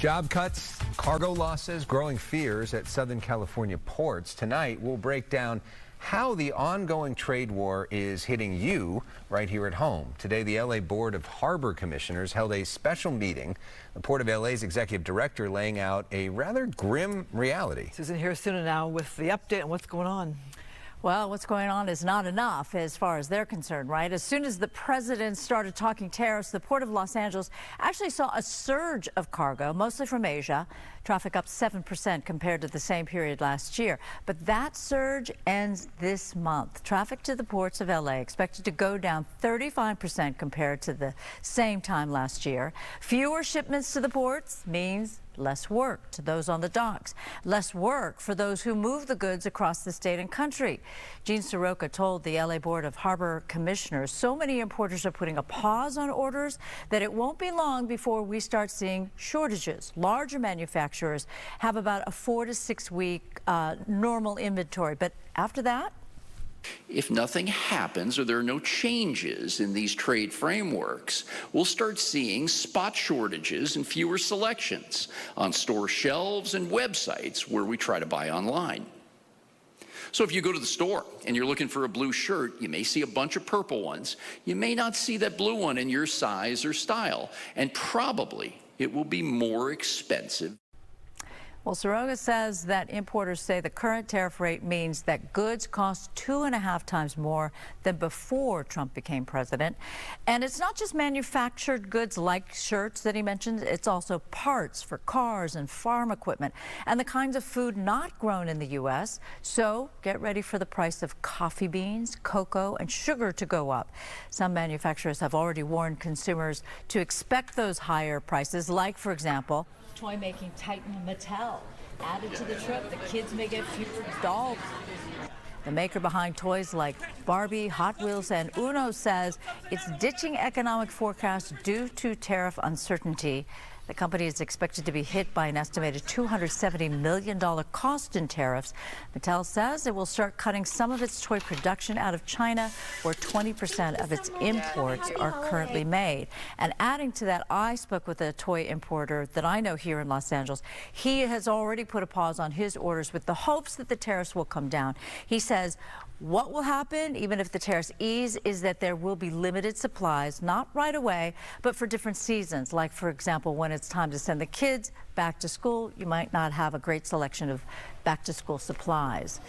Job cuts, cargo losses, growing fears at Southern California ports. Tonight, we'll break down how the ongoing trade war is hitting you right here at home. Today, the LA Board of Harbor Commissioners held a special meeting. The Port of LA's executive director laying out a rather grim reality. Susan here soon now with the update on what's going on. Well, what's going on is not enough as far as they're concerned, right? As soon as the president started talking tariffs, the Port of Los Angeles actually saw a surge of cargo, mostly from Asia. Traffic up 7% compared to the same period last year. But that surge ends this month. Traffic to the ports of LA expected to go down 35% compared to the same time last year. Fewer shipments to the ports means less work to those on the docks, less work for those who move the goods across the state and country. Gene Soroka told the LA Board of Harbor Commissioners so many importers are putting a pause on orders that it won't be long before we start seeing shortages. Larger manufacturers have about a 4 to 6 week normal inventory, but after that, if nothing happens or there are no changes in these trade frameworks, we'll start seeing spot shortages and fewer selections on store shelves and websites where we try to buy online. So if you go to the store and you're looking for a blue shirt, you may see a bunch of purple ones. You may not see that blue one in your size or style, and probably it will be more expensive. Well, Soroka says that importers say the current tariff rate means that goods cost 2.5 times more than before Trump became president. And it's not just manufactured goods like shirts that he mentioned. It's also parts for cars and farm equipment and the kinds of food not grown in the U.S. So get ready for the price of coffee beans, cocoa, and sugar to go up. Some manufacturers have already warned consumers to expect those higher prices, like, for example, toy-making titan Mattel. Added to the trip, the kids may get fewer dolls. The maker behind toys like Barbie, Hot Wheels, and Uno says it's ditching economic forecasts due to tariff uncertainty. The company is expected to be hit by an estimated $270 million cost in tariffs. Mattel says it will start cutting some of its toy production out of China, where 20% of its imports are currently made. And adding to that, I spoke with a toy importer that I know here in Los Angeles. He has already put a pause on his orders with the hopes that the tariffs will come down. He says what will happen, even if the tariffs ease, is that there will be limited supplies, not right away, but for different seasons. Like, for example, when it's time to send the kids back to school, you might not have a great selection of back-to-school supplies.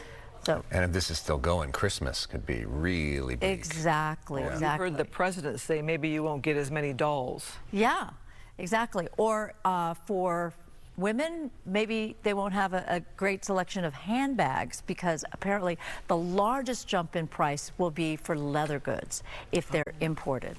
So, and if this is still going, Christmas could be really big. Exactly, Yeah. exactly. You heard the president say maybe you won't get as many dolls. Yeah, exactly. Or for women, maybe they won't have a great selection of handbags, because apparently the largest jump in price will be for leather goods if they're imported.